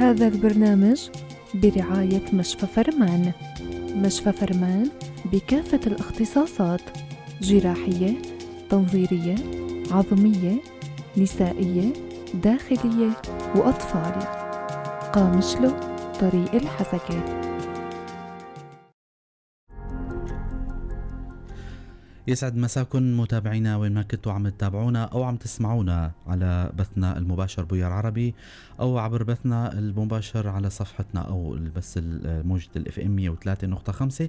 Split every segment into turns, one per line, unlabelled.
هذا البرنامج برعاية مشفى فرمان. مشفى فرمان بكافة الاختصاصات: جراحية، تنظيرية، عظمية، نسائية، داخلية وأطفال. قامشلو، طريق الحسكة.
يسعد مساكن متابعينا وين ما كنتوا عم تتابعونا أو عم تسمعونا على بثنا المباشر بويار عربي، أو عبر بثنا المباشر على صفحتنا أو البث الموجة الFM 103.5.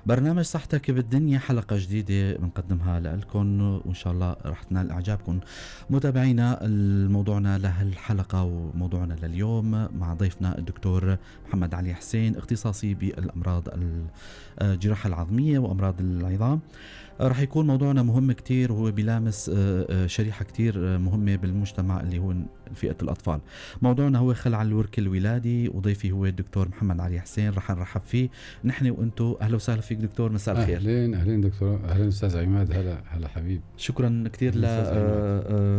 برنامج صحتك بالدنيا، حلقة جديدة بنقدمها لكم وإن شاء الله رح تنال إعجابكم متابعينا. موضوعنا لهالحلقة وموضوعنا لليوم مع ضيفنا الدكتور محمد علي حسين، اختصاصي بالأمراض الجراحة العظمية وأمراض العظام. رح يكون موضوعنا مهم كتير، وهو بيلامس شريحة كتير مهمة بالمجتمع اللي هو فئة الأطفال. موضوعنا هو خلع الورك الولادي، وضيفي هو الدكتور محمد علي حسين. رح نرحب فيه نحن وانتو. أهلا وسهلا فيك دكتور، مساء الخير.
أهلين دكتور، أهلين أستاذ عماد. هلا حبيب.
شكرا كتير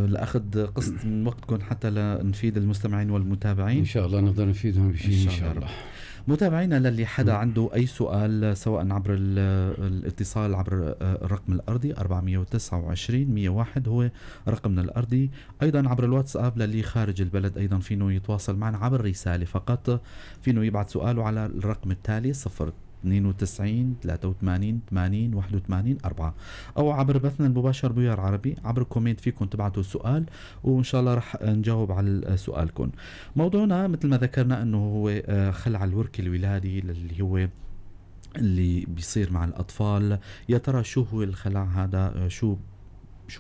لأخذ قسط من وقتكم حتى لنفيد المستمعين والمتابعين.
إن شاء الله نقدر نفيدهم بشيء إن شاء الله.
متابعينا للي حدا عنده أي سؤال، سواء عبر الاتصال عبر الرقم الأرضي 429-101 هو رقمنا الأرضي، أيضا عبر الواتساب للي خارج البلد أيضا فينه يتواصل معنا عبر رسالة فقط. فينه يبعث سؤاله على الرقم التالي 092-83-80-81-4، أو عبر بثنا المباشر بويار عربي عبر كومنت. فيكم تبعتوا السؤال وإن شاء الله رح نجاوب على سؤالكم. موضوعنا مثل ما ذكرنا أنه هو خلع الورك الولادي اللي بيصير مع الأطفال. يا ترى شو هو الخلع هذا؟ شو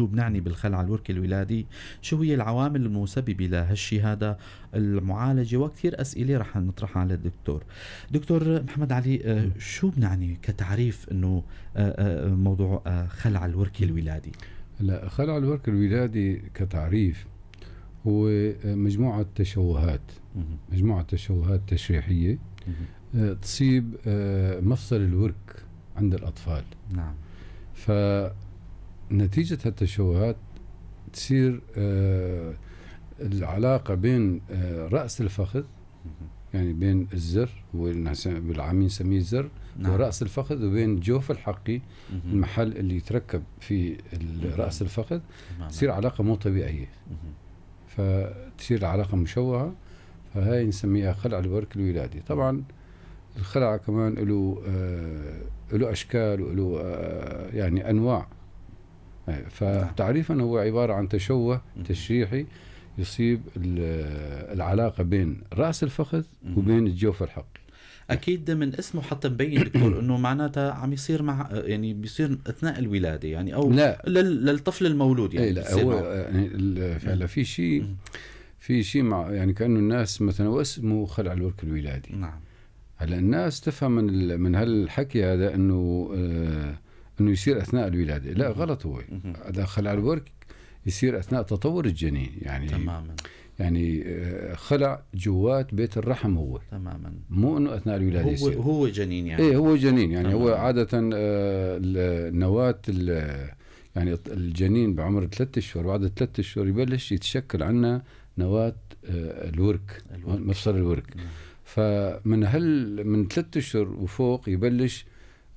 بنعني بالخلع الورك الولادي؟ شو هي العوامل المسببة لهالشي هذا؟ المعالجة وكثير أسئلة رح نطرحها على الدكتور. دكتور محمد علي، شو بنعني كتعريف أنه موضوع خلع الورك الولادي؟
لا، خلع الورك الولادي كتعريف هو مجموعة تشوهات تشريحية تصيب مفصل الورك عند الأطفال.
نعم.
نتيجة هالتشوهات تصير العلاقة بين رأس الفخذ، يعني بين الزر بالعامين نسميه الزر،
نعم،
ورأس الفخذ، وبين جوف الحقي المحل اللي يتركب في رأس الفخذ، تصير علاقة مو طبيعية. فتصير العلاقة مشوهة، فهاي نسميها خلع الورك الولادي. طبعا الخلع كمان له أشكال وله يعني أنواع. فتعريفا هو عبارة عن تشوه تشريحي يصيب العلاقة بين رأس الفخذ وبين الجوف الحقي.
أكيد من اسمه حتى مبين دكتور إنه معناتها عم يصير يعني بيصير أثناء الولادة، يعني أو
لا
للطفل المولود يعني.
لا، هو يعني فعلا في شيء مع يعني كأنه الناس مثلا اسمه خلع الورك الولادي.
نعم.
هلا الناس تفهم من هالحكي هذا إنه يصير أثناء الولادة. لا، غلط. هو هذا خلع الورك يصير أثناء تطور الجنين، يعني
تماما،
يعني خلع جوات بيت الرحم هو
تماما،
مو إنه أثناء الولادة يصير.
هو جنين يعني.
إيه، هو جنين يعني.
تماما.
هو عادة النواة يعني الجنين بعمر 3 أشهر، بعد 3 أشهر يبلش يتشكل عنا نواة الورك، مفصل الورك. فمن من 3 أشهر وفوق يبلش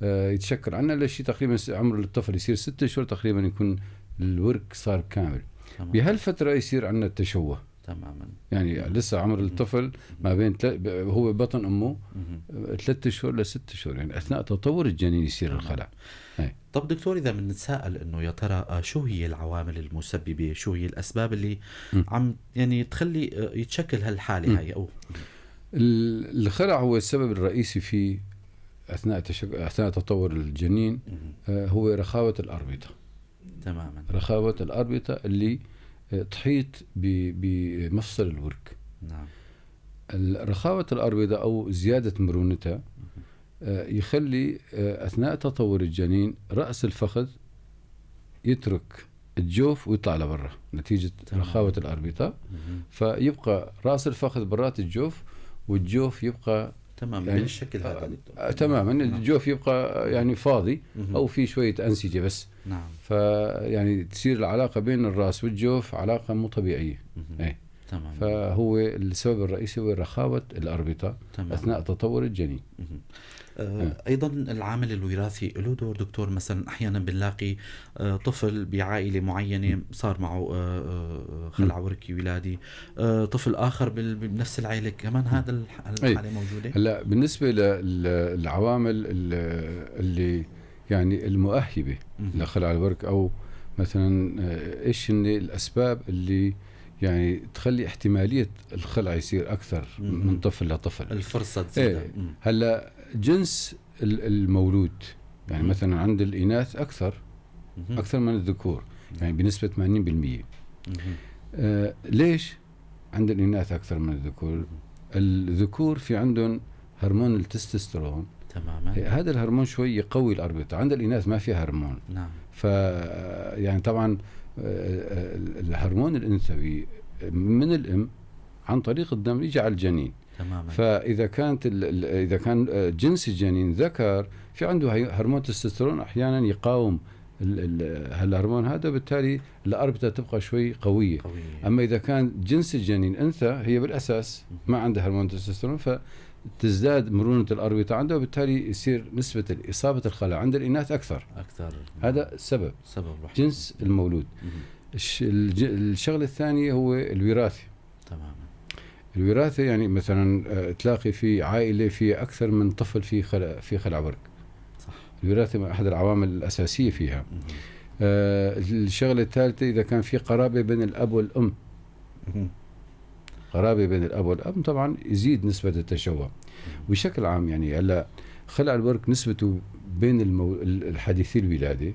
يتشكل عنا لشيء تقريبا عمر الطفل يصير 6 أشهر تقريبا يكون الورك صار كامل. بهالفترة يصير عنا التشوه.
تماما.
يعني لسه عمر الطفل ما بين هو بطن أمه 3 أشهر ل6 أشهر، يعني أثناء تطور الجنين يصير الخلع.
طب دكتور، إذا بنتساءل إنه يا ترى شو هي العوامل المسببة، شو هي الأسباب اللي عم يعني تخلي يتشكل هالحالة هاي؟ أو
الخلع هو السبب الرئيسي في أثناء تطور الجنين هو رخاوة الأربطة.
تماما.
رخاوة الأربطة اللي تحيط بمفصل الورك.
نعم.
رخاوة الأربطة أو زيادة مرونتها يخلي أثناء تطور الجنين رأس الفخذ يترك الجوف ويطلع لبرا نتيجة رخاوة الأربطة. فيبقى رأس الفخذ برات الجوف، والجوف يبقى
تماما
يعني
بالشكل هذا.
تماما. الجوف يبقى يعني فاضي أو في شوية أنسجة بس.
نعم.
فيعني تصير العلاقة بين الرأس والجوف علاقة مو طبيعية.
تمام.
فهو السبب الرئيسي هو رخاوة الأربطة
تمام.
أثناء تطور الجنين.
أيضا العامل الوراثي له دور دكتور. مثلا أحيانا بنلاقي طفل بعائلة معينة صار معه خلع وركي ولادي، طفل آخر بنفس العائلة كمان هذا الحالة موجودة.
هلا بالنسبة للعوامل اللي يعني المؤهبة لخلع الورك، أو مثلا إيش الأسباب اللي يعني تخلي احتمالية الخلع يصير أكثر من طفل لطفل،
الفرصة تزيد.
هلا جنس المولود، يعني مثلا عند الإناث أكثر من الذكور، يعني بنسبة 80%. ليش عند الإناث أكثر من الذكور؟ الذكور في عندهم هرمون التستوستيرون،
تماما.
هذا الهرمون شوي يقوي الأربطة. عند الإناث ما فيها هرمون.
نعم.
يعني طبعا الهرمون الأنثوي من الأم عن طريق الدم يجي على الجنين.
تماما.
فإذا إذا كان جنس الجنين ذكر، في عنده هرمون التستوستيرون أحيانا يقاوم هالهرمون هذا، بالتالي الأربطة تبقى شوي قوية. أما إذا كان جنس الجنين أنثى، هي بالأساس ما عندها هرمون التستوستيرون، فتزداد مرونة الأربطة عنده، وبالتالي يصير نسبة إصابة الخلع عند الإناث أكثر. هذا سبب جنس المولود. الشغلة الثانية هو الوراثة.
تماما.
الوراثة يعني مثلا تلاقي في عائلة في أكثر من طفل في خلع ورك.
صح.
الوراثة أحد العوامل الأساسية فيها. الشغلة الثالثة إذا كان في قرابة بين الأب والأم. قرابة بين الأب والأم طبعا يزيد نسبة التشوه. بشكل عام يعني هلا خلع الورك نسبته بين الحديثي الولادة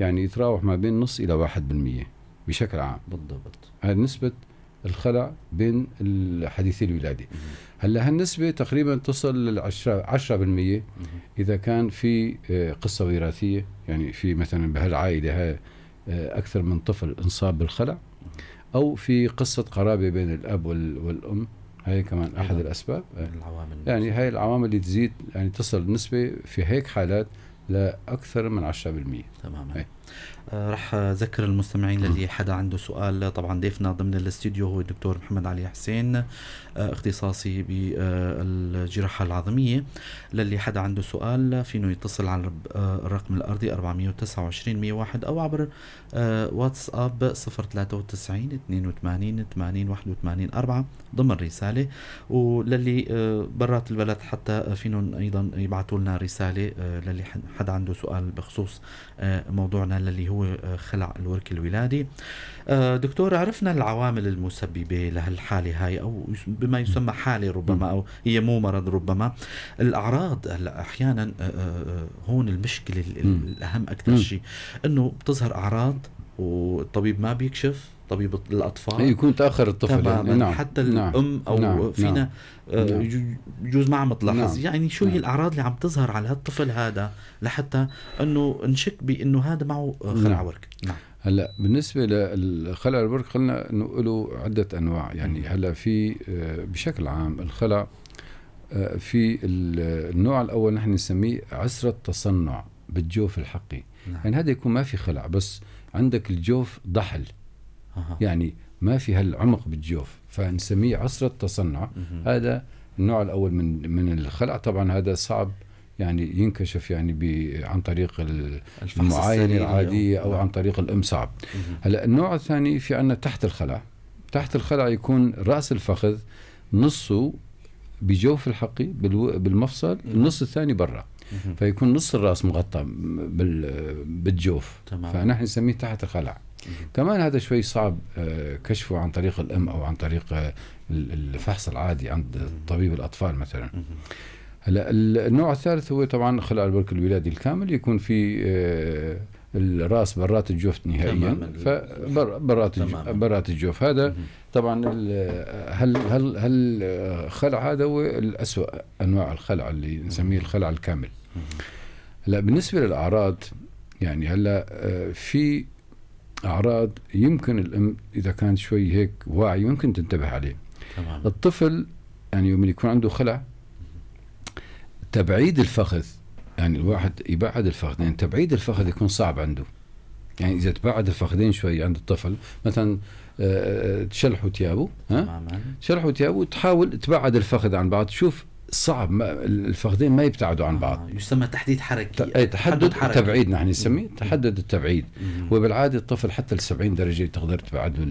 يعني يتراوح ما بين نص إلى 1% بشكل عام.
بالضبط.
هذه نسبة الخلع بين الحديثي الولادة. هلا هالنسبة تقريبا تصل ل10% إذا كان في قصة وراثية، يعني في مثلا بهالعائلة هاي أكثر من طفل انصاب بالخلع، أو في قصة قرابة بين الأب والأم، هاي كمان أحد الأسباب. يعني هاي العوامل اللي تزيد يعني تصل النسبة في هيك حالات لأكثر من 10%.
تماما. رح أذكر المستمعين للي حدا عنده سؤال. طبعا ضيفنا ضمن الاستوديو هو الدكتور محمد علي حسين، اختصاصي بالجراحة العظمية. للي حدا عنده سؤال فينه يتصل على الرقم الأرضي 429 101 أو عبر واتساب 093 82 80 81 4 ضمن رسالة. وللي برات البلد حتى فينهم أيضا يبعثوا لنا رسالة للي حدا عنده سؤال بخصوص موضوعنا اللي هو خلع الورك الولادي. دكتور، عرفنا العوامل المسببة لهالحالة هاي، أو بما يسمى حالة ربما، أو هي مو مرض ربما. الأعراض أحيانا هون المشكلة الأهم أكثر شيء أنه بتظهر أعراض والطبيب ما بيكشف، طبيب الأطفال
يكون تأخر الطفل
يعني. نعم. حتى الأم أو فينا يجوز ما عم تلاحظ. يعني شو هي الأعراض اللي عم تظهر على هالطفل هذا لحتى أنه نشك بأنه هذا معه خلع ورك؟ نعم.
هلا بالنسبة للخلع الورك خلنا نقوله عدة أنواع. يعني هلا في بشكل عام الخلع في النوع الأول نحن نسميه عسرة تصنع بالجوف الحقي. نعم. يعني هذا يكون ما في خلع، بس عندك الجوف ضحل. يعني ما في هالعمق بالجوف، فنسميه عسرة تصنع. هذا النوع الأول من الخلع. طبعا هذا صعب يعني ينكشف يعني عن طريق المعاينة العادية أو عن طريق الأم صعب. هلا النوع الثاني في عنا تحت الخلع. تحت الخلع يكون رأس الفخذ نصه بجوف الحقي بالمفصل، النص الثاني برا، فيكون نص الرأس مغطى بالجوف. تمام. فنحن نسميه تحت الخلع. كمان هذا شوي صعب كشفه عن طريق الأم أو عن طريق الفحص العادي عند طبيب الأطفال مثلا. هلا النوع الثالث هو طبعا خلع الورك الولادي الكامل، يكون في الراس برات الجوف نهائيا، برات الجوف. هذا طبعا هل خلع هذا هو الأسوأ أنواع الخلع اللي نسميه الخلع الكامل. هلا بالنسبة للأعراض، يعني هلا في أعراض يمكن الأم إذا كانت شوي هيك واعي ممكن تنتبه عليه. تمام. الطفل يعني يوم يكون عنده خلع، تبعيد الفخذ، يعني الواحد يبعد الفخذ، يعني تبعيد الفخذ يكون صعب عنده. يعني إذا تبعد الفخذين شوي عند الطفل مثلا تشلحوا ثيابه، تشلحوا ثيابه تحاول تبعد الفخذ عن بعض، تشوف صعب الفخذين ما يبتعدوا عن بعض.
يسمى تحديد حركي.
تحدد تبعيد نحن نسميه تحدد التبعيد. وبالعادة الطفل حتى 70 درجة تقدر تبعده.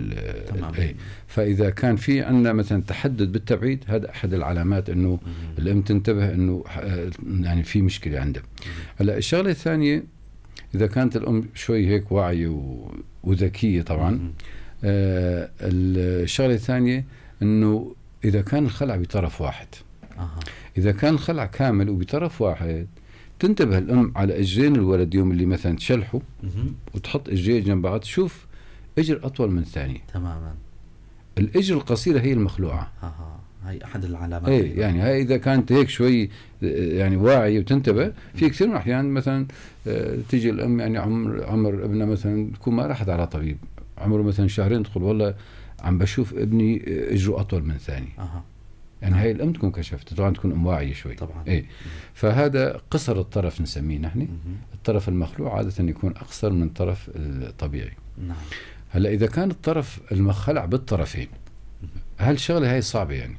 فإذا كان في عندنا مثلا تحدد بالتبعيد، هذا أحد العلامات إنه الأم تنتبه إنه يعني في مشكلة عنده. هلا الشغلة الثانية، إذا كانت الأم شوي هيك واعية وذكية طبعا، الشغلة الثانية إنه إذا كان الخلع بطرف واحد، إذا كان الخلع كامل وبطرف واحد، تنتبه الأم على إجرين الولد يوم اللي مثلا تشلحه وتحط إجرين جنب بعض، تشوف إجر أطول من الثاني.
تماما.
الإجر القصيرة هي المخلوعة.
هاي أحد العلامات.
يعني هاي إذا كانت هيك شوي يعني واعية وتنتبه، في كثير من الأحيان مثلا تيجي الأم يعني عمر ابنها مثلا تكون ما راحت على طبيب، عمره مثلا شهرين، تقول والله عم بشوف ابني إجره أطول من الثاني. يعني هاي الأم تكون كشفت، طبعا تكون أم واعية شوي طبعا. فهذا قصر الطرف نسميه نحن. الطرف المخلوع عادة يكون أقصر من الطرف الطبيعي.
نعم.
هلا إذا كان الطرف المخلع بالطرفين، هالشغلة هاي صعبة يعني،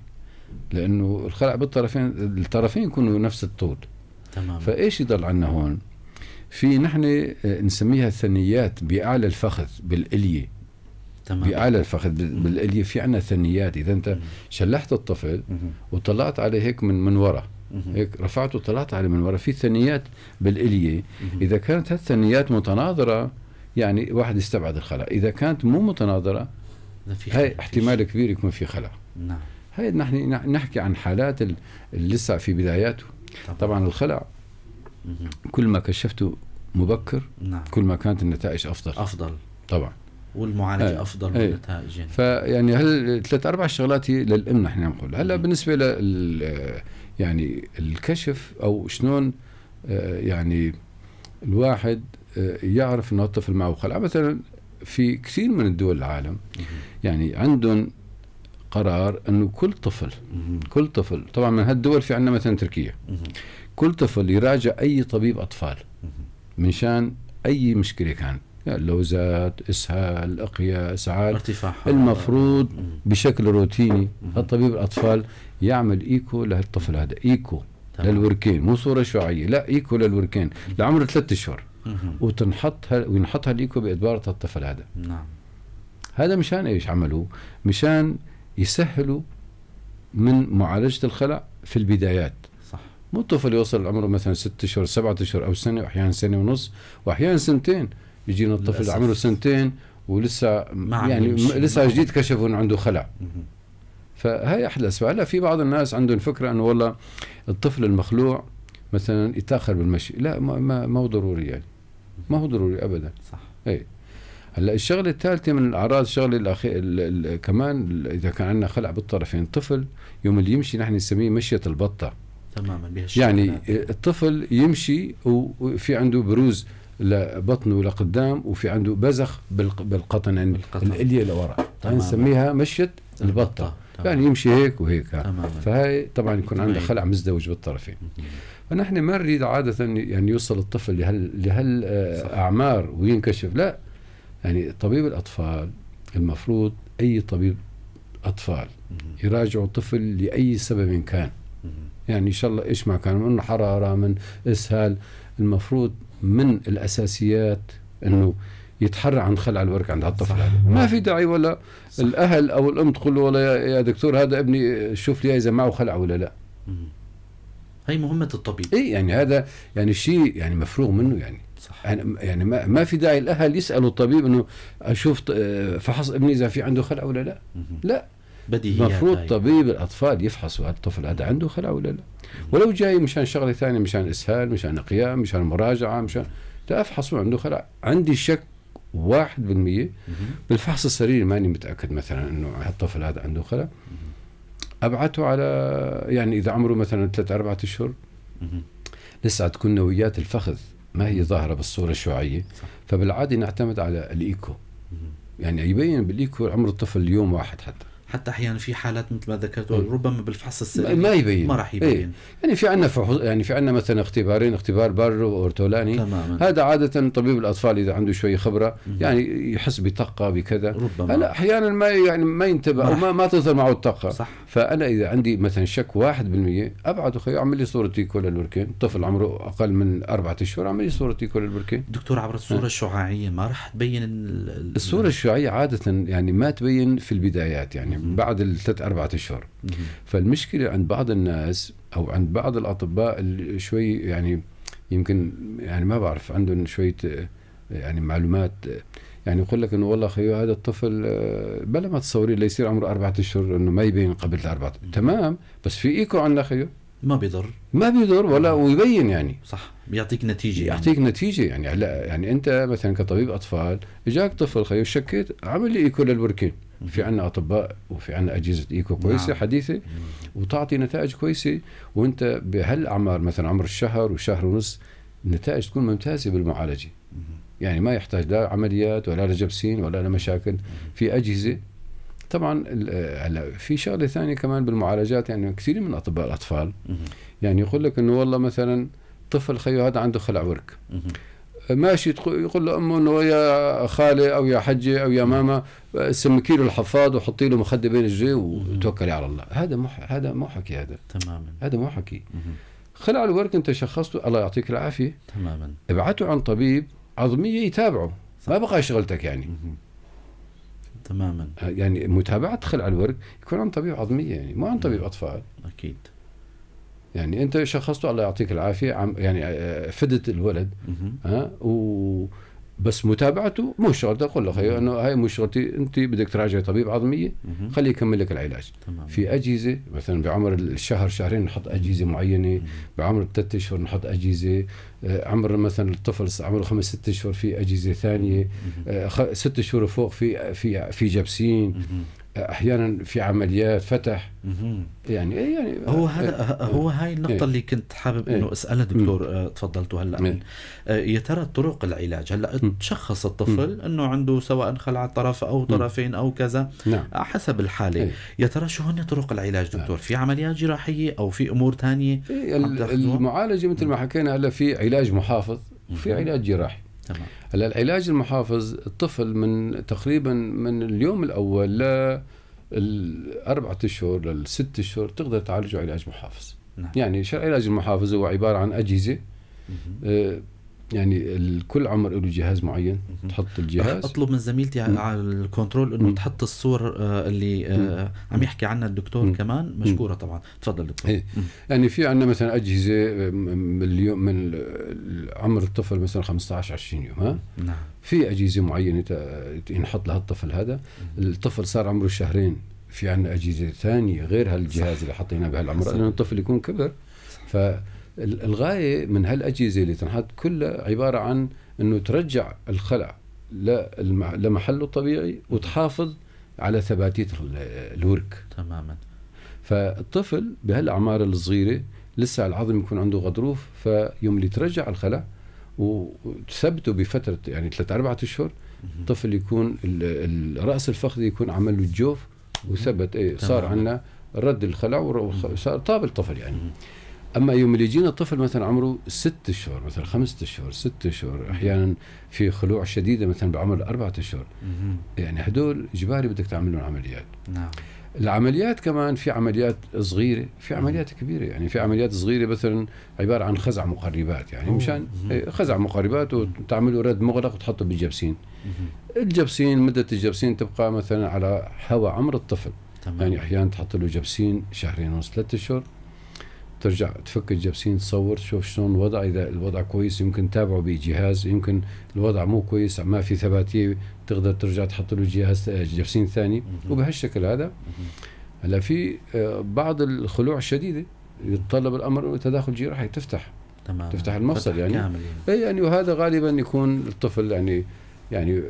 لأنه الخلع بالطرفين، الطرفين يكونوا نفس الطول.
تمام.
فإيش يضل عنا هون؟ في نحن نسميها ثنيات بأعلى الفخذ بالإلية.
تمام.
بأعلى الفخذ بالإلية في عنا ثنيات. إذا أنت شلحت الطفل وطلعت عليه هيك من وراء، هيك رفعته وطلعت عليه من وراء، في ثنيات بالإلية. إذا كانت هالثنيات متناظرة يعني واحد يستبعد الخلع. إذا كانت مو متناظرة، هاي احتمال كبير يكون في خلع.
نعم.
هاي نحن نحكي عن حالات اللي لسه في بداياته. طبعا الخلع كل ما كشفته مبكر،
نعم،
كل ما كانت النتائج أفضل طبعا،
والمعالجة أفضل من النتائج يعني.
فيعني هل 3-4 شغلات هي للأم نحن نقول. هلا بالنسبة يعني الكشف أو شلون يعني الواحد يعرف إنه الطفل معه خلع. مثلا في كثير من الدول العالم يعني عندهم قرار إنه كل طفل طبعا من هالدول، في عندنا مثلا تركيا، كل طفل يراجع أي طبيب أطفال من شان أي مشكلة كان، يعني لوزات، إسهال، إقياء، إسعال،
ارتفاع،
المفروض بشكل روتيني الطبيب الأطفال يعمل إيكو لهالطفل هذا، إيكو للوركين، مو صورة شعاعية، لا إيكو للوركين لعمر 3 أشهر، وينحط هالإيكو بإدبارة الطفل هذا.
نعم. هذا
مشان إيش عملوا؟ مشان يسهلوا من معالجة الخلع في البدايات.
صح.
مو الطفل يوصل لعمره مثلا 6 أشهر 7 أشهر أو سنة، وأحيانا 1.5 سنة، وأحيانا 2 سنين. يجينا الطفل عمره 2 سنين ولسه يعني لسه جديد كشفوا انه عنده خلع. فهي احد الاسباب. لا، في بعض الناس عندهم فكره انه والله الطفل المخلوع مثلا يتاخر بالمشي. لا، ما هو ضروري يعني، ما هو ضروري ابدا.
صح.
هلا الشغله الثالثه من الاعراض، الشغله كمان اذا كان عندنا خلع بالطرفين، الطفل يوم اللي يمشي نحن نسميه مشيه البطه.
تماما.
يعني الطفل يمشي وفي عنده بروز لبطنه لقدام، وفي عنده بزخ بالقطن عند الإلية لورا، نسميها مشية البطة. يعني يمشي هيك وهيك. فهي طبعا يكون عنده خلع مزدوج بالطرفين. فنحن ما نريد عادة يعني يوصل الطفل لهالأعمار وينكشف. لا، يعني طبيب الأطفال المفروض أي طبيب أطفال يراجع الطفل لأي سبب كان. يعني إن شاء الله إيش ما كان، من حرارة، من إسهال، المفروض من الأساسيات أنه يتحرى عن خلع الورك عند هالطفل هذا. ما في داعي ولا صح. الأهل أو الأم تقول له والله يا دكتور هذا ابني شوف لي إذا معه خلع ولا لا.
هي مهمة الطبيب.
يعني هذا يعني شيء يعني مفروغ منه يعني. صح. يعني ما في داعي الأهل يسألوا الطبيب أنه أشوف فحص ابني إذا في عنده خلع ولا لا. لا، مفروض طبيب الأطفال يفحص الطفل هذا عنده خلع ولا لا. ولو جاي مشان شغلة ثانية، مشان إسهال، مشان إقياء، مشان مراجعة، مشان لا، أفحصه عنده خلع. عندي شك 1% بالفحص السريري ماني متأكد مثلا إنه الطفل هذا عنده خلع، أبعته على يعني إذا عمره مثلا 3-4 أشهر لسه تكون نويات الفخذ ما هي ظاهرة بالصورة الشعاعية، فبالعادة نعتمد على الإيكو. يعني يبين بالإيكو عمر الطفل يوم واحد حتى.
حتى احيانا في حالات مثل ما ذكرت ربما بالفحص السريري
ما يبين،
ما راح يبين.
يعني في عندنا في عندنا مثلا اختبارين، اختبار بارو واورتولاني.
تماما.
هذا عاده طبيب الاطفال اذا عنده شويه خبره يعني يحس بطاقه بكذا،
ربما
هلا احيانا ما ينتبه او ما تظهر معه الطاقه.
صح.
فانا اذا عندي مثلا شك 1% ابعده خيو اعمل لي صوره تيكو للوركين، طفل عمره اقل من 4 اشهر اعمل لي صوره تيكو للوركين.
دكتور عبر الصوره الشعاعيه ما راح تبين
الصوره الشعاعيه عاده يعني ما تبين في البدايات، يعني بعد 3-4 اشهر. فالمشكله عند بعض الناس او عند بعض الاطباء شوي يعني يمكن يعني ما بعرف عندهم شويه يعني معلومات، يعني يقول لك انه والله خيو هذا الطفل بلا ما تصوري اللي يصير عمره 4 اشهر انه ما يبين قبل 4. تمام، بس في ايكو عندنا خيو
ما بيضر
ولا ويبين يعني.
صح، بيعطيك نتيجه،
يعطيك نتيجه يعني. هلا يعني انت مثلا كطبيب اطفال اجاك طفل خيو شكيت عمل لي ايكو للوركين، في عنا أطباء وفي عنا أجهزة إيكو كويسة حديثة وتعطي نتائج كويسة. وانت بهالأعمار مثلا عمر الشهر وشهر ونص النتائج تكون ممتازة بالمعالجة، يعني ما يحتاج لا عمليات ولا لجبسين ولا لمشاكل. في أجهزة طبعا. في شغلة ثانية كمان بالمعالجات، يعني كثير من أطباء الأطفال يعني يقول لك إنه والله مثلا طفل خيو هذا عنده خلع ورك، ماشي يقول له امه انه يا خاله او يا حجه او يا ماما سمكي له الحفاض وحطي له مخده بين رجليه وتوكلي على الله. هذا مو حكي، هذا مو حكي. خلع الورك انت شخصته الله يعطيك العافيه
تماما،
ابعته عن طبيب عظميه يتابعه، ما بقى شغلتك يعني.
تماما،
يعني متابعه خلع الورك يكون عن طبيب عظميه، يعني مو عن طبيب اطفال.
اكيد.
يعني انت شخصته الله يعطيك العافيه، يعني فدت الولد بس متابعته مو شغلتك. اقول له خيو انه هاي مو شغلتي، انت بدك تراجع طبيب عظميه خليه يكمل لك العلاج. في اجهزه مثلا بعمر الشهر شهرين نحط اجهزه معينه، بعمر 3 اشهر نحط اجهزه، عمر مثلا الطفل عمره 5-6 اشهر في اجهزه ثانيه، 6 شهور فوق في جبسين، احيانا في عمليات فتح. يعني
هو هاي النقطه اللي كنت حابب انه اسالها دكتور. تفضلتوا هلا يا ترى طرق العلاج هلا تشخص الطفل انه عنده سواء خلع طرف او طرفين او كذا حسب الحاله. يا ترى شو هن طرق العلاج دكتور؟ في عمليات جراحيه او في امور ثانيه؟
المعالجه مثل ما حكينا هلا في علاج محافظ وفي علاج جراحي.
تمام.
هلا العلاج المحافظ الطفل من تقريبا من اليوم الاول ل4 اشهر ل6 اشهر تقدر تعالجه علاج محافظ. يعني شو العلاج المحافظ؟ هو عباره عن اجهزه يعني كل عمر له جهاز معين تحط الجهاز.
اطلب من زميلتي على الكنترول انه تحط الصور اللي عم يحكي عنها الدكتور كمان مشكوره طبعا. تفضل دكتور.
يعني في عندنا مثلا اجهزه من عمر الطفل مثلا 15-20 يوم
نعم.
في اجهزه معينه ينحط لها الطفل هذا. الطفل صار عمره شهرين في عندنا اجهزه ثانيه غير هالجهاز اللي حطيناه بهالعمر لأن الطفل يكون كبر. الغاية من هالأجهزة اللي تنحط كلها عبارة عن أنه ترجع الخلع لمحله الطبيعي وتحافظ على ثباتية الورك.
تماما.
فالطفل بهالأعمار الصغيرة لسه العظم يكون عنده غضروف، فيوم اللي ترجع الخلع وتثبته بفترة يعني 3-4 أشهر الطفل يكون رأس الفخذ يكون عمل له الجوف وثبت صار عنا رد الخلع وصار طاب الطفل يعني. أما يوم اللي يجينا الطفل مثلا عمره 6 أشهر مثلا 5 أشهر 6 أشهر أحيانا في خلوع شديدة مثلا بعمر 4 أشهر يعني هدول إجباري بدك تعمل لهم عمليات.
نعم.
العمليات كمان في عمليات صغيرة في عمليات كبيرة. يعني في عمليات صغيرة مثلا عبارة عن خزع مقربات يعني مشان خزع مقربات وتعملوا رد مغلق وتحطه بالجبسين. الجبسين مدة الجبسين تبقى مثلا على هوا عمر الطفل.
تمام.
يعني أحيانا تحط له جبسين 2.5 3 أشهر ترجع تفك الجبسين تصور تشوف شلون الوضع. إذا الوضع كويس يمكن تابعه بجهاز، يمكن الوضع مو كويس ما في ثباتية تقدر ترجع تحط له جبسين ثاني وبهالشكل هذا. هلا في بعض الخلوع الشديدة يتطلب الأمر تداخل جراحي تفتح المفصل يعني وهذا غالبا يكون الطفل يعني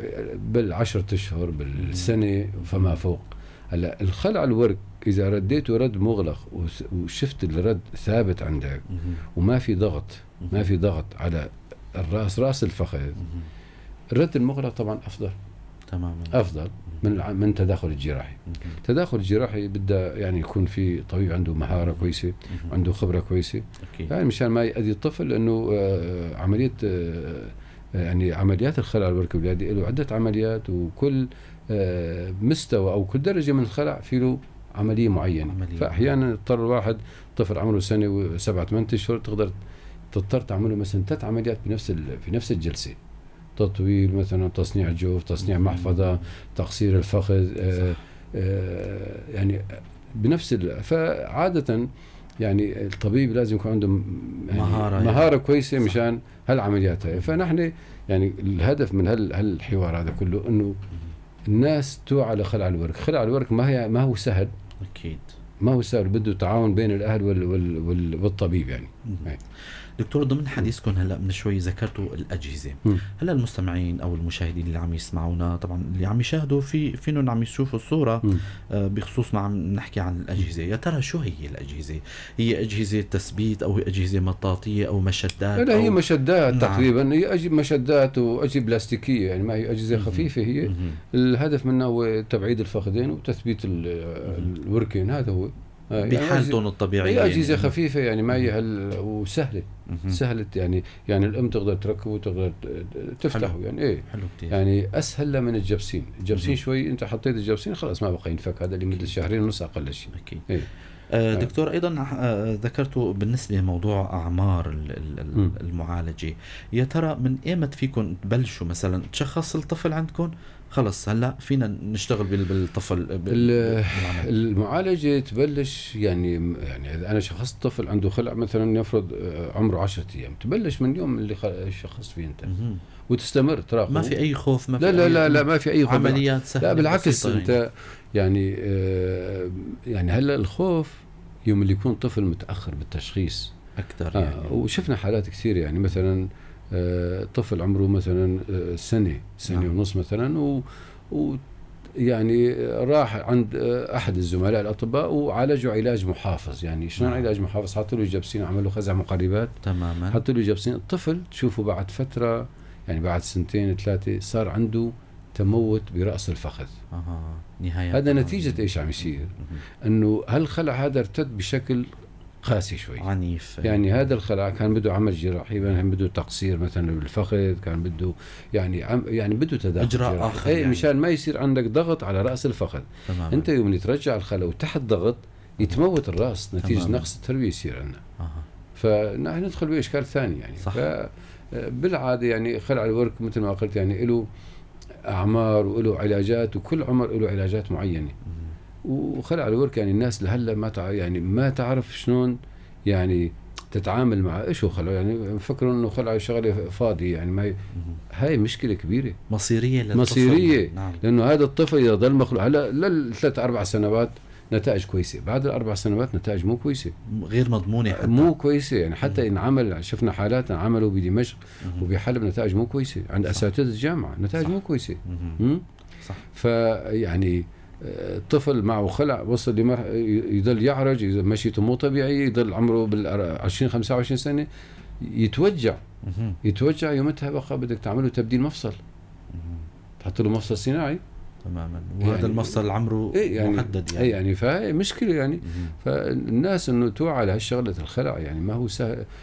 بال10 أشهر بالسنة فما فوق. هلا الخلع الورك إذا رديته رد مغلق وشفت الرد ثابت عندك وما في ضغط على راس الفخذ، الرد المغلق طبعا أفضل.
تماما.
أفضل من تداخل الجراحي. تداخل الجراحي بدأ يعني يكون في طبيب عنده مهارة كويسة، عنده خبرة كويسة، يعني مشان ما يأذي الطفل، لأنه عملية يعني عمليات الخلع الورك الولادي له عدة عمليات، وكل مستوى أو كل درجة من الخلع في له عملية معينة. فأحيانا اضطر الواحد طفل عمره سنة و7-8 أشهر تضطر تعمله مثلا 3 عمليات في نفس الجلسة، تطويل مثلا، تصنيع جوف، تصنيع محفظة، تقصير الفخذ، يعني بنفس فعادة يعني الطبيب لازم يكون عنده يعني مهارة كويسة مشان هالعمليات هاي. فنحن يعني الهدف من هالحوار هذا كله انه الناس توعى لخلع الورك. خلع الورك ما هو سهل،
اكيد
ما هو سهل، بده تعاون بين الاهل والطبيب يعني.
دكتور، ضمن حديثكم هلا من شوي ذكرتوا الاجهزه. هلا المستمعين او المشاهدين اللي عم يسمعونا، طبعا اللي عم يشاهدوا فينهم عم يشوفوا الصوره بخصوص ما عم نحكي عن الاجهزه. يا ترى شو هي الاجهزه؟ هي اجهزه تثبيت او اجهزه مطاطيه او مشدات؟
لا، هي مشدات. نعم. تقريبا هي مشدات واجهزه بلاستيكيه، يعني ما هي اجهزه خفيفه. هي الهدف منها هو تبعيد الفخذين وتثبيت الوركين. هذا هو
بحالتهم الطبيعيه.
هي اجهزه خفيفه يعني ما هي وسهله. سهلة يعني الام تقدر تركبه وتقدر تفتحه. يعني ايه
حلو كتير.
يعني اسهل من الجبسين. الجبسين شوي انت حطيت الجبسين خلاص ما بقى ينفك، هذا لمدة 2.5 شهر اقل شيء.
اكيد.
إيه.
دكتور، ايضا ذكرتوا بالنسبه لموضوع اعمار المعالجه. يا ترى من ايمت فيكم تبلشوا مثلا تشخص الطفل عندكم خلص هلا فينا نشتغل بالطفل؟
المعالجه تبلش يعني اذا انا شخصت طفل عنده خلع مثلا يفرض عمره 10 ايام، تبلش من اليوم اللي شخصت فيه انت وتستمر تراقبه.
ما في اي خوف؟ ما في
لا ما في اي خوف.
عمليات سهله.
لا بالعكس، انت يعني هلا الخوف يوم اللي يكون طفل متاخر بالتشخيص
اكثر. يعني
وشفنا حالات كثير، يعني مثلا طفل عمره مثلا سنة ونص مثلا، يعني راح عند أحد الزملاء الأطباء وعالجوا علاج محافظ. يعني شلون علاج محافظ؟ حطوا له جبسين، عملوا خزع مقربات
تماما،
حطوا له جبسين. الطفل تشوفه بعد فترة يعني بعد 2-3 صار عنده تموت برأس الفخذ.
نهاية.
هذا نتيجة إيش عم يصير؟ إنه هالخلع هذا ارتد بشكل قاسي شوي،
عنيف.
يعني هذا الخلع كان بده عمل جراحي، كان بده تقصير مثلا بالفخذ، كان بده يعني بده تداخل
اجراء اخر يعني.
مشان ما يصير عندك ضغط على راس الفخذ.
تمام.
انت يوم اللي ترجع الخلع وتحت ضغط يتموت الراس نتيجه
تمام.
نقص التربيه يصير عندنا. فنحن ندخل باشكال ثاني يعني.
صح.
بالعاده يعني خلع الورك مثل ما قلت يعني له اعمار وله علاجات، وكل عمر له علاجات معينه. وخلع الورك يعني الناس لهلا ما تعرف شلون يعني تتعامل مع ايش هو خلع. يعني مفكروا انه خلع شغله فاضي، يعني ما هاي مشكله كبيره
مصيريه للطفل.
مصيريه.
نعم.
لانه هذا الطفل اذا ضل مخلوع هلا 3-4 سنوات نتائج كويسه، بعد ال4 سنوات نتائج مو كويسه،
غير مضمونه حتى.
مو كويسه يعني. حتى انعمل شفنا حالات عملوا بدمشق وبحلب نتائج مو كويسه، عند اساتذه الجامعه نتائج مو كويسه.
صح.
فيعني الطفل معه خلع وصل يضل يعرج، مشيته مو طبيعي، يضل عمره 20-25 سنة يتوجع يومتها بقى بدك تعمله تبديل مفصل، تحط له مفصل صناعي
تماما، وهذا يعني المفصل عمره يعني محدد
يعني فهي مشكلة يعني. فالناس انه توعى لهالشغلة الخلع، يعني ما هو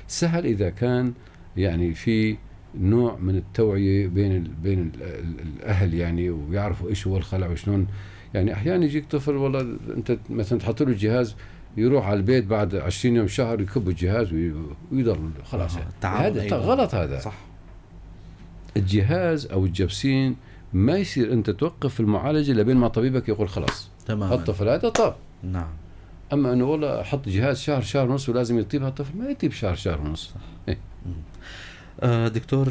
سهل اذا كان يعني في نوع من التوعية بين الاهل يعني، ويعرفوا ايش هو الخلع وشلون. يعني احيانا يجيك طفل والله انت مثلا تحط له الجهاز يروح على البيت بعد 20 يوم شهر يكب الجهاز ويضل خلاص. هذا غلط. هذا
صح.
الجهاز او الجبسين ما يصير انت توقف المعالجه لبين ما طبيبك يقول خلاص
تماما
الطفل هذا طاب.
نعم.
اما انه والله حط جهاز شهر ونص ولازم يطيب هالطفل، ما يطيب شهر ونص. صح.
دكتور،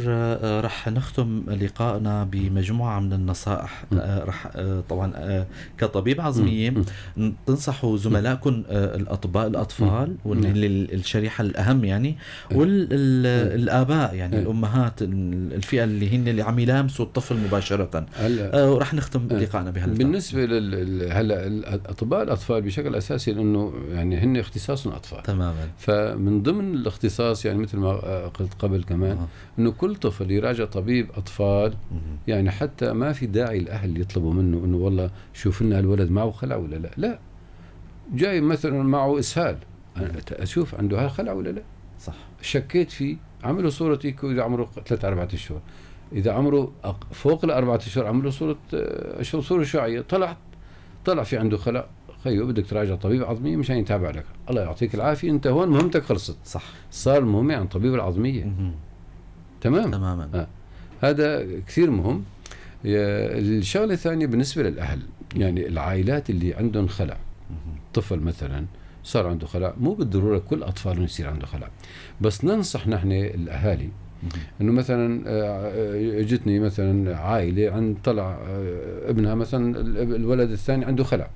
رح نختم لقائنا بمجموعة من النصائح. رح طبعا كطبيب عظمية تنصحوا زملائكم الأطباء الأطفال والشريحة الأهم يعني، والآباء يعني الأمهات، الفئة اللي عم يلامسوا الطفل مباشرة. ورح نختم لقائنا بهذا.
بالنسبة هلا الأطباء الأطفال بشكل أساسي لأنه يعني هن اختصاصهم أطفال.
تماما.
فمن ضمن الاختصاص يعني مثل ما قلت قبل كمان انه كل طفل يراجع طبيب اطفال. يعني حتى ما في داعي الاهل يطلبوا منه انه والله شوف لنا الولد معه خلع ولا لا. جاي مثلا معه اسهال، اشوف عنده خلع ولا لا.
صح.
شكيت فيه، عملوا صورة إيكو إذا عمره 3-4 أشهر، إذا عمره فوق 4 أشهر عملوا صورة شعاعية، طلع في عنده خلع، خيو بدك تراجع طبيب عظمية مشان يتابع لك. الله يعطيك العافية، أنت هون مهمتك خلصت.
صح.
صار المهمة عن طبيب العظمية.
تماما.
هذا كثير مهم. الشغلة الثانية بالنسبة للأهل، يعني العائلات اللي عندهم خلع، طفل مثلا صار عنده خلع، مو بالضرورة كل أطفالهم يصير عنده خلع، بس ننصح نحن الأهالي إنه مثلا جتني مثلا عائلة عن طلع ابنها مثلا الولد الثاني عنده خلع،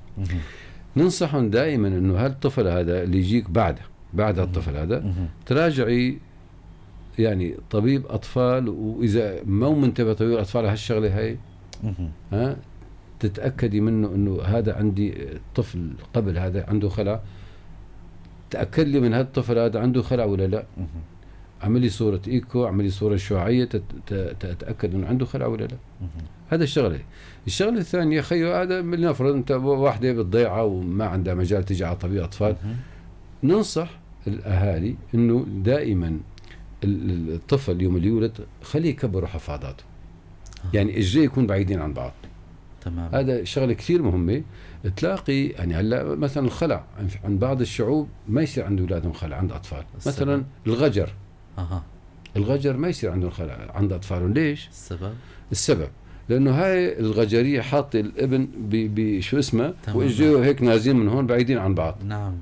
ننصحهم دائما إنه هالطفل هذا اللي يجيك بعد الطفل هذا تراجعي يعني طبيب أطفال، وإذا مو منتبه طبيب الأطفال هالشغلة هاي تتأكدي منه إنه هذا عندي طفل قبل هذا عنده خلع، تأكد لي من هذا الطفل هذا عنده خلع ولا لا. عملي صورة إيكو، عملي صورة شعاعية تتأكد إنه عنده خلع ولا لا. هذا الشغلة الثانية خيو هذا لنفرض أنت واحدة بالضيعة وما عندها مجال تجي على طبيب أطفال، ننصح الأهالي إنه دائما الطفل يوم اللي يولد خليه يكبروا حفاضاته، يعني الجي يكون بعيدين عن بعض.
تمام.
هذا شغلة كثير مهمة. تلاقي يعني هلا مثلا الخلع عند بعض الشعوب ما يصير عند أولادهم خلع عند أطفال. مثلا الغجر الغجر ما يصير عندهم خلع عند أطفالهم. ليش؟ السبب لأنه هاي الغجرية حاطة الابن بشو اسمه وإجوا هيك نازلين من هون بعيدين عن بعض.
نعم.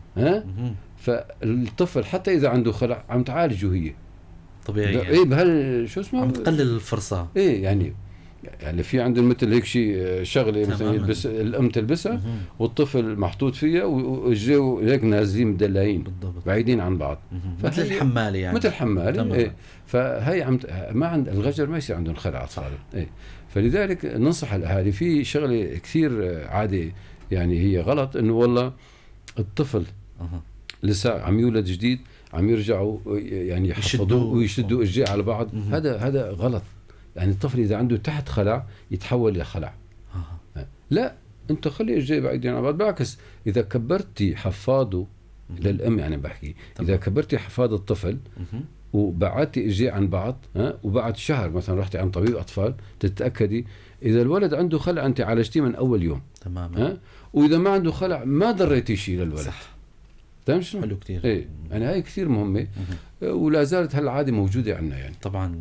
فالطفل حتى إذا عنده خلع عم تعالجه هي
طبيعي.
إيه بهال شو اسمه
عم تقلل الفرصة.
إيه يعني في عندهم مثل هيك شيء شغله مثلا يلبس الام تلبسها والطفل محطوط فيها وجو هيك نازلين مدلعين بعيدين عن بعض،
مثل الحماله يعني
مثل الحماله. إيه فهي ما عند الغجر ما يصير عندهم خلع اطفال. إيه فلذلك ننصح الاهالي في شغله كثير عادي يعني هي غلط، انه والله الطفل لسه عم يولد جديد عم يرجعوا يعني يحفظوه ويشدوا اجزاء على بعض. هذا غلط. يعني الطفل إذا عنده تحت خلع يتحول لخلع. لا، أنت خلي إجزاء بعيدين عن بعض. بالعكس إذا كبرتي حفاضه للأم، يعني بحكي إذا كبرتي حفاض الطفل وبعدتي إجزاء عن بعض، وبعد شهر مثلا رحتي عند طبيب أطفال تتأكدي إذا الولد عنده خلع أنت عالجتيه من أول يوم.
تماما.
وإذا ما عنده خلع ما ضريتي شيء للولد.
صح.
حلو كتير. إيه يعني هاي كثير مهمة ولا زالت هالعادة موجودة عندنا يعني.
طبعا.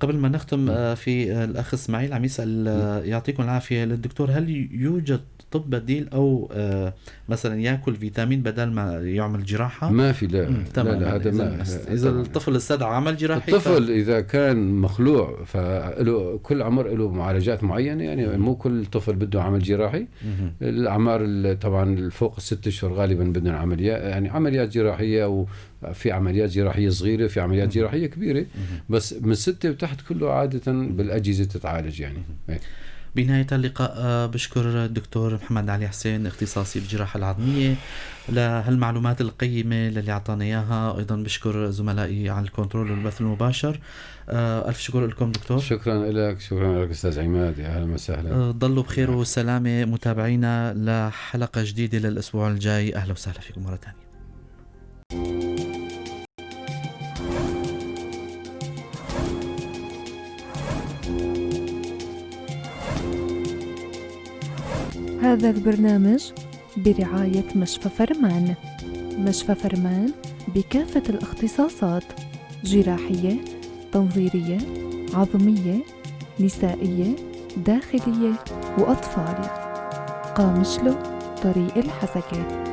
قبل ما نختم في الأخ إسماعيل عم يسأل يعطيكم العافية للدكتور، هل يوجد طب بديل أو مثلا يأكل فيتامين بدل ما يعمل جراحة؟
ما في. لا هذا ما
إذا الطفل استدعى عمل جراحي،
الطفل إذا كان مخلوع فله كل عمر له معالجات معينة، يعني مو كل طفل بده عمل جراحي. الأعمار طبعا فوق 6 أشهر غالبا بدنا عمليات، يعني عمليات جراحية، وفي عمليات جراحية صغيرة في عمليات جراحية كبيرة، بس من 6 وتحت كله عادة بالأجهزة تتعالج يعني.
بنهاية اللقاء بشكر الدكتور محمد علي حسين اختصاصي بالجراحة العظمية لهالمعلومات القيمة اللي أعطانا إياها. أيضا بشكر زملائي على الكنترول والبث المباشر. ألف شكر لكم دكتور.
شكرا لك. شكرا لك أستاذ عماد. يا أهلا وسهلا.
ضلوا بخير وسلامة متابعينا لحلقة جديدة للأسبوع الجاي. أهلا وسهلا فيكم مرة ثانية.
هذا البرنامج برعاية مشفى فرمان. مشفى فرمان بكافة الاختصاصات: جراحية، تنظيرية، عظمية، نسائية، داخلية وأطفال. قامشلو، طريق الحسكة.